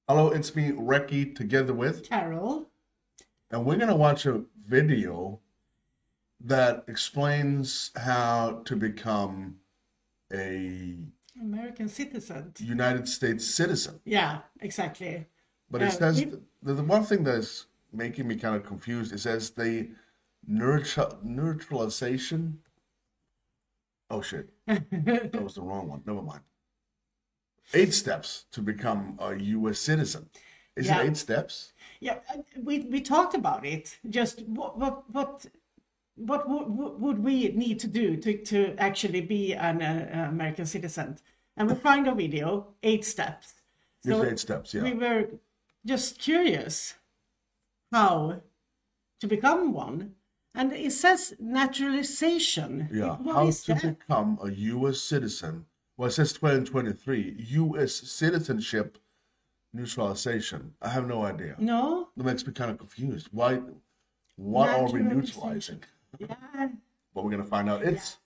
Hello, it's me, Reki, together with, Carol. and we're going to watch a video that explains how to become a American citizen. United States citizen. Yeah, exactly. But it Uh, says we- the one thing that's making me kind of confused, it says the neutralization. Oh shit, that was the wrong one. Never mind. 8 steps to become a U.S. citizen. Is it yeah, 8 steps? yeah. We talked about it. Just would we need to do to actually be an American citizen? And we find a video, 8 steps. It's So 8 steps, yeah. we were just curious how to become one, and it says naturalization. Yeah, What how is to that? become a U.S. citizen. Well, it says 2023, U.S. citizenship neutralization. I have no idea. No, That makes me kind of confused. Why? What are we naturalization. neutralizing? Yeah. But we're gonna find out. It's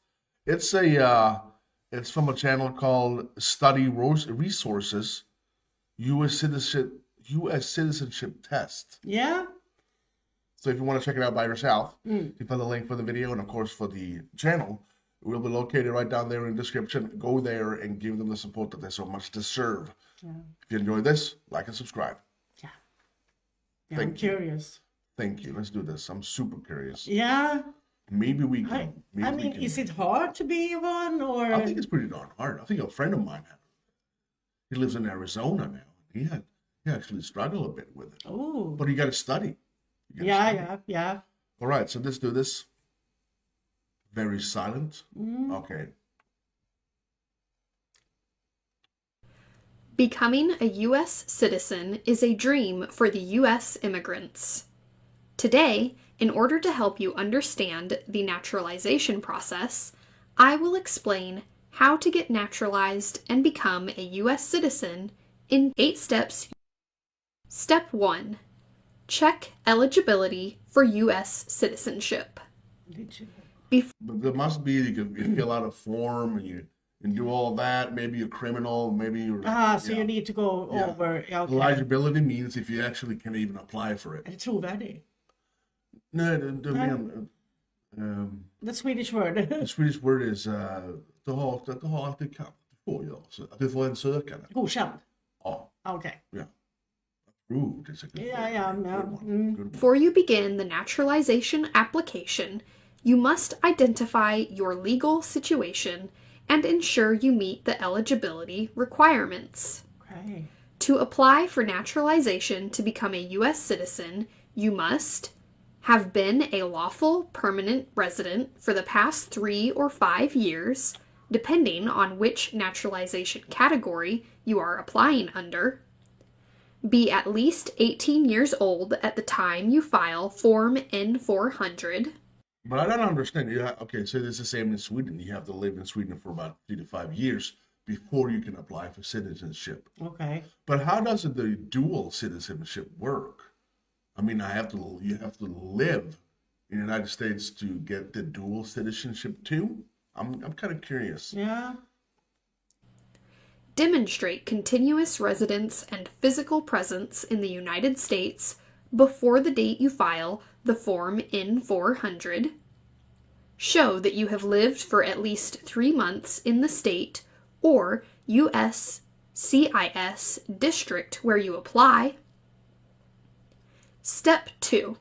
it's from a channel called Study Resources U.S. citizenship test. Yeah. So if you want to check it out by yourself, you find the link for the video and of course for the channel. It will be located right down there in the description. Go there and give them the support that they so much deserve. Yeah. If you enjoyed this, like and subscribe. Yeah. I'm Thank you. curious. Thank you. Let's do this. I'm super curious. Yeah. Maybe we I, can. Maybe I we mean, can. is it hard to be one I or? think it's pretty darn hard. I think a friend of mine had. He lives in Arizona now. He actually struggled a bit with it. Oh. But you got to study. You gotta Yeah, study. yeah, yeah. All right. So let's do this. Very silent. Okay. Becoming a U.S. citizen is a dream for the U.S. immigrants. Today, in order to help you understand the naturalization process, I will explain how to get naturalized and become a U.S. citizen in 8 steps. Step 1. Check eligibility for U.S. citizenship. Did you? But there must be, you fill out a form and you and do all that. Maybe you're criminal. Maybe you're. So Yeah. you need to go Yeah. over. Yeah, okay. Eligibility means if you actually can even apply for it. Är det trovärdig? No, The Swedish word. the Swedish word is du har allt du kan. Du får ja. Så att du får en sökande. Godkänd. Ja, Okay. yeah. Approved is a good Yeah, word. yeah, Good yeah. one. Good one. Before you begin the naturalization application, you must identify your legal situation and ensure you meet the eligibility requirements. Okay. To apply for naturalization to become a U.S. citizen, you must have been a lawful permanent resident for the past 3 or 5 years, depending on which naturalization category you are applying under. Be at least 18 years old at the time you file Form N-400. But I don't understand. Okay, so it's the same in Sweden. You have to live in Sweden for about 3 to 5 years before you can apply for citizenship. Okay. But how does the dual citizenship work? I mean, you have to live in the United States to get the dual citizenship too. I'm kind of curious. Yeah. Demonstrate continuous residence and physical presence in the United States before the date you file the Form N-400. Show that you have lived for at least 3 months in the state or U.S. CIS district where you apply. Step 2.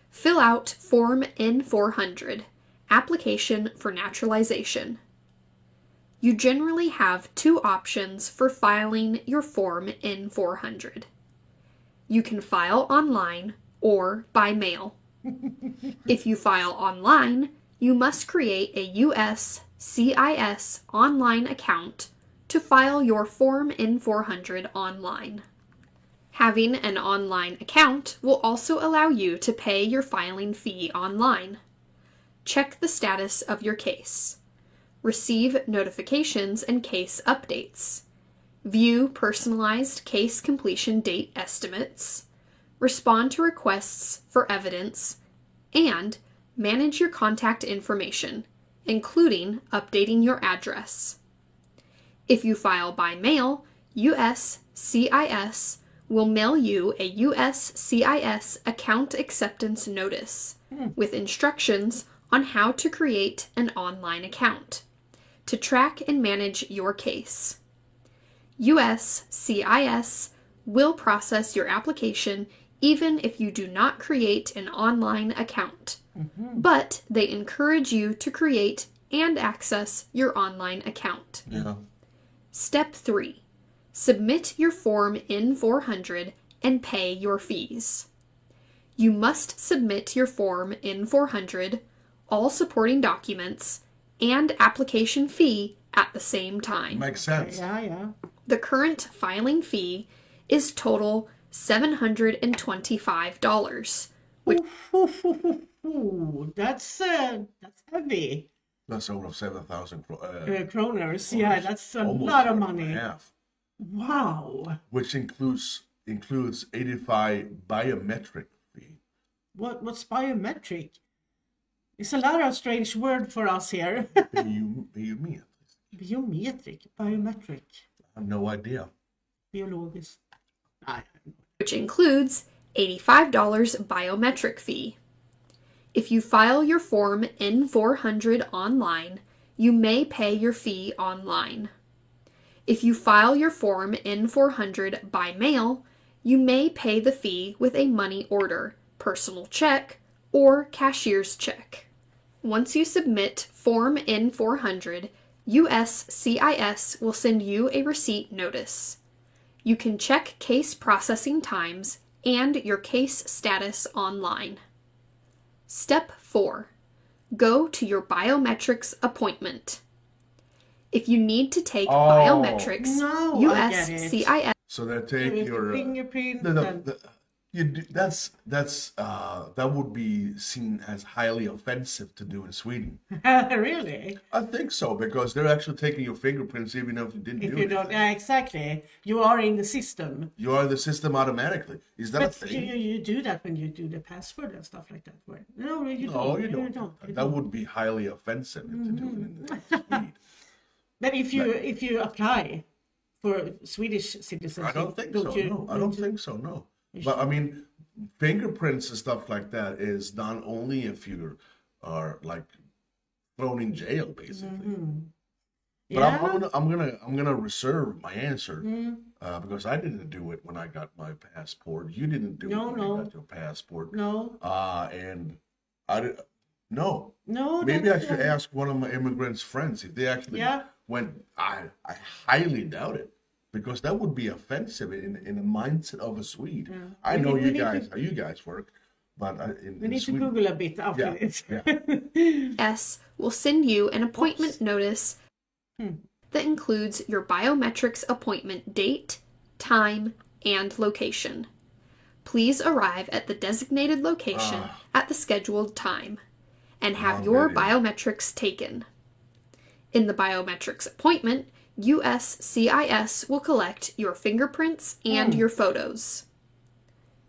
Fill out Form N-400, Application for Naturalization. You generally have 2 options for filing your Form N-400. You can file online or by mail. If you file online, you must create a U.S. CIS online account to file your Form N-400 online. Having an online account will also allow you to pay your filing fee online. Check the status of your case. Receive notifications and case updates. View personalized case completion date estimates. Respond to requests for evidence. And manage your contact information, including updating your address. If you file by mail, USCIS will mail you a USCIS account acceptance notice with instructions on how to create an online account to track and manage your case. USCIS will process your application even if you do not create an online account, but they encourage you to create and access your online account. Yeah. Step 3. Submit your Form N-400 and pay your fees. You must submit your Form N-400, all supporting documents, and application fee at the same time. Makes sense. Yeah. The current filing fee is total $725, which Ooh, that's heavy. That's over 7,000 Kroners. Yeah, that's a almost lot of and money. a half, Wow. which includes 85 biometric fee. What's biometric? It's a lot of strange word for us here. Biometric. Biometric. I have no idea. Biologiskt. Nej. which includes $85 biometric fee. If you file your Form N-400 online, you may pay your fee online. If you file your Form N-400 by mail, you may pay the fee with a money order, personal check, or cashier's check. Once you submit Form N-400, USCIS will send you a receipt notice. You can check case processing times and your case status online. Step 4. Go to your biometrics appointment. If you need to take biometrics, No, I get it. USCIS So they take your fingerprint. that would be seen as highly offensive to do in Sweden. Really? I think so, because they're actually taking your fingerprints even if you didn't If do you it. don't, exactly. You are in the system. You are in the system automatically. Is that a But thing? you do that when you do the password and stuff like that, right? No, you No, don't. you don't. You That would be highly offensive to do it in Sweden. But if you apply for Swedish citizenship, I don't think so. No, I don't think so. No, but I mean, fingerprints and stuff like that is done only if you are like thrown in jail, basically. But Yeah. I'm gonna reserve my answer because I didn't do it when I got my passport. You didn't do it when you got your passport. No. And I did. No. No. Maybe I that's, should ask one of my immigrants' friends if they actually went. I highly doubt it, because that would be offensive in the mindset of a Swede. I know We you need guys to- how you guys work, but We in need to Sweden, Google a bit after Yeah, this. yeah. will send you an appointment notice that includes your biometrics appointment date, time, and location. Please arrive at the designated location at the scheduled time and have your Already. biometrics taken. In the biometrics appointment, USCIS will collect your fingerprints and your photos.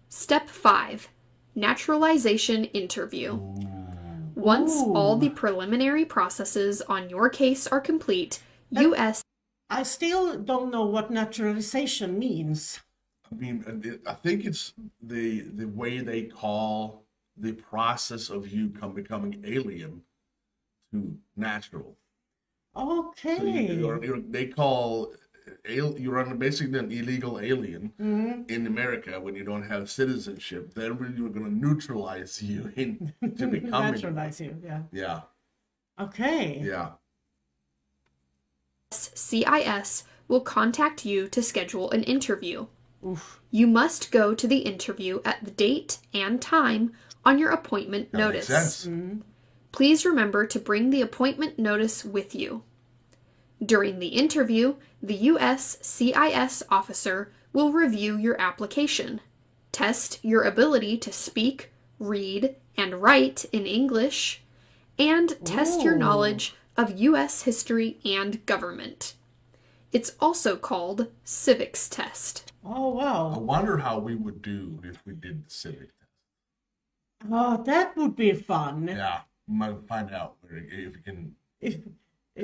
Step 5. Naturalization interview. Once all the preliminary processes on your case are complete, US I still don't know what naturalization means. I mean, I think it's the way they call the process of you becoming alien to natural. So Okay. they call you're basically an illegal alien in America when you don't have citizenship. Then you're going to neutralize you into becoming. Naturalize you, yeah. Yeah, Okay. yeah. CIS will contact you to schedule an interview. Oof. You must go to the interview at the date and time on your appointment That notice. makes sense. Please remember to bring the appointment notice with you. During the interview, the USCIS officer will review your application, test your ability to speak, read, and write in English, and test your Ooh. knowledge of U.S. history and government. It's also called civics test. Oh, I wow. wonder how we would do if we did the civic test. Oh, that would be fun. Yeah, we might find out if we can If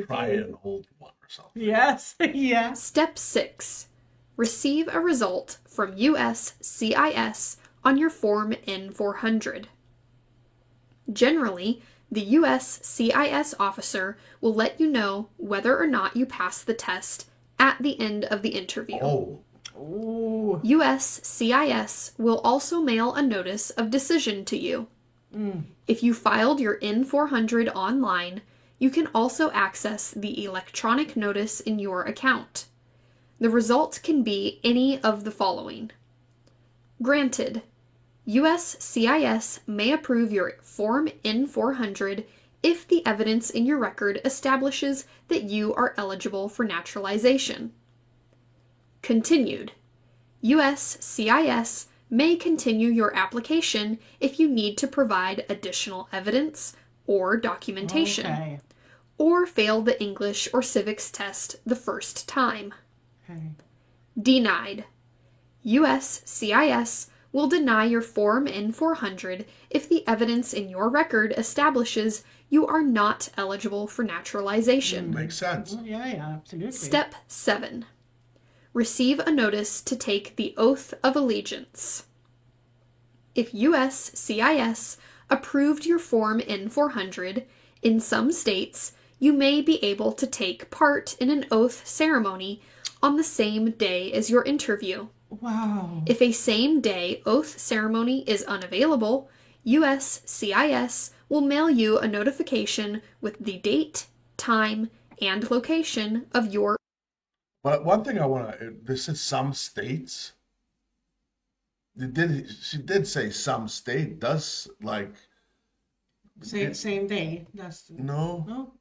try an old one or something. Yes, yes. Step 6. receive a result from USCIS on your Form N-400. Generally, the USCIS officer will let you know whether or not you passed the test at the end of the interview. Oh. USCIS will also mail a notice of decision to you. If you filed your N-400 online, you can also access the electronic notice in your account. The result can be any of the following. Granted, USCIS may approve your Form N-400 if the evidence in your record establishes that you are eligible for naturalization. Continued. USCIS may continue your application if you need to provide additional evidence or documentation, Okay. or fail the English or civics test the first time. Okay. Denied. USCIS will deny your Form N-400 if the evidence in your record establishes you are not eligible for naturalization. Makes sense. Yeah, absolutely. Step 7. Receive a notice to take the oath of allegiance. If USCIS approved your Form N-400, in some states, you may be able to take part in an oath ceremony on the same day as your interview. Wow. If a same-day oath ceremony is unavailable, USCIS will mail you a notification with the date, time, and location of your. But one thing I want to, this is some states. She did say some state does like. Same day. That's No. no.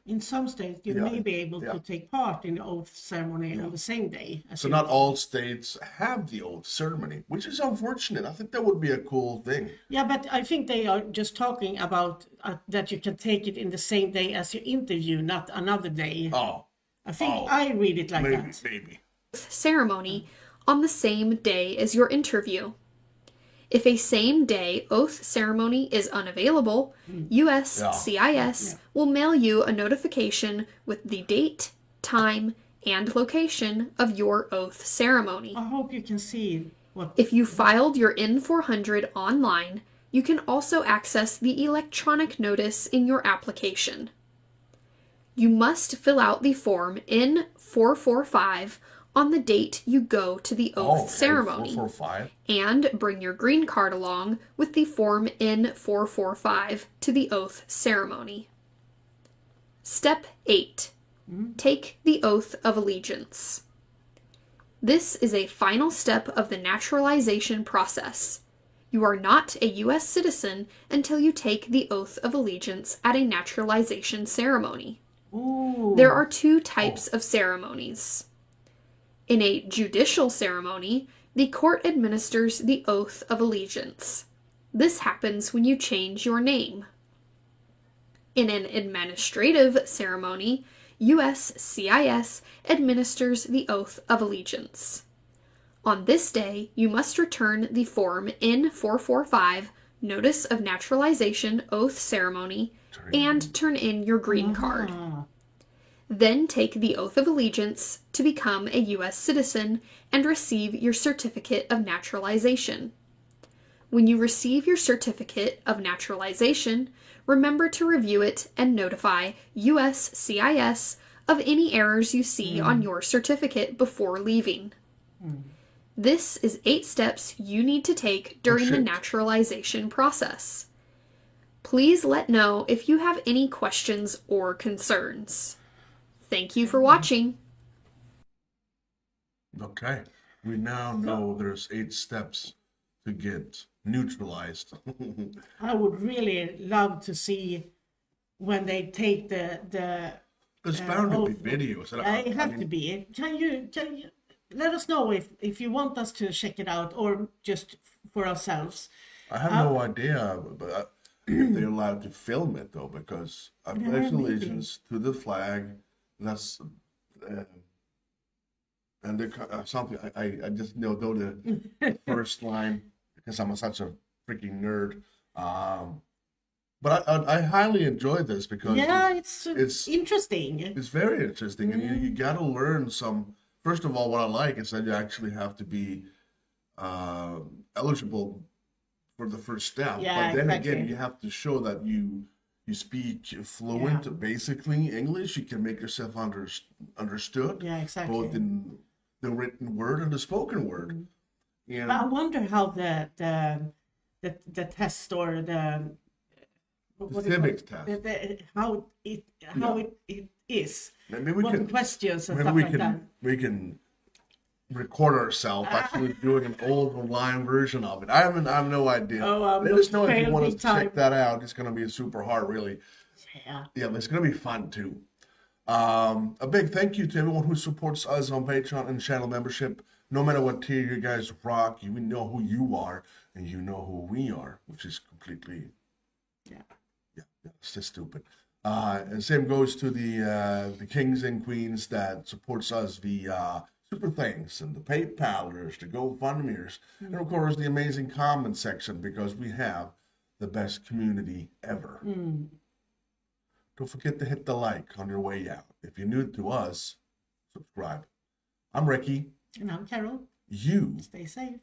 In some states, you Yeah, may be able yeah. to take part in the oath ceremony on the same day. As So you- not all states have the oath ceremony, which is unfortunate. I think that would be a cool thing. Yeah, but I think they are just talking about that you can take it in the same day as your interview, not another day. Oh, I think oh. I read it like maybe, that. maybe. Ceremony on the same day as your interview. If a same-day oath ceremony is unavailable, USCIS will mail you a notification with the date, time, and location of your oath ceremony. I hope you can see what. If you filed your N-400 online, you can also access the electronic notice in your application. You must fill out the form N-445 on the date you go to the oath ceremony, 445. and bring your green card along with the form N-445 to the oath ceremony. Step 8. Take the oath of allegiance. This is a final step of the naturalization process. You are not a U.S. citizen until you take the oath of allegiance at a naturalization ceremony. Ooh. There are two types of ceremonies. In a judicial ceremony, the court administers the oath of allegiance. This happens when you change your name. In an administrative ceremony, USCIS administers the oath of allegiance. On this day, you must return the form N-445, Notice of Naturalization Oath Ceremony, and turn in your green card. Ah. Then take the oath of allegiance to become a U.S. citizen and receive your certificate of naturalization. When you receive your certificate of naturalization, remember to review it and notify USCIS of any errors you see on your certificate before leaving. This is 8 steps you need to take during the shit. naturalization process. Please let know if you have any questions or concerns. Thank you for watching. Okay. We now know there's 8 steps to get neutralized. I would really love to see when they take the There's bound to be oath. videos. It have to be. Can you let us know if you want us to check it out or just for ourselves? I have no idea, but if they're allowed to film it though, because I pledge maybe. allegiance to the flag. That's and something I just know the first line because I'm such a freaking nerd. But I highly enjoy this because Yeah, it's it's interesting. it's very interesting, and you got to learn some. First of all, what I like is that you actually have to be eligible for the first step. Yeah, But then exactly. again, you have to show that you speak fluent, Yeah. basically English. You can make yourself understood, Yeah, exactly. both in the written word and the spoken word. And But I wonder how the test or the what do you call civics it? test. How it is. Maybe we What can questions and maybe stuff we like can that. we can record ourselves actually doing an old online version of it. I have no idea. Oh, I'm Let us know if you failed want to big time. check that out. It's going to be super hard, really. Yeah. Yeah, but it's going to be fun too. A big thank you to everyone who supports us on Patreon and channel membership. No matter what tier you guys rock, you know who you are and you know who we are, which is completely yeah, it's just stupid. And same goes to the kings and queens that supports us via super thanks and the PayPalers, the GoFundMeers, and of course the amazing comment section because we have the best community ever. Don't forget to hit the like on your way out. If you're new to us, subscribe. I'm Ricky. And I'm Carol. You Stay safe.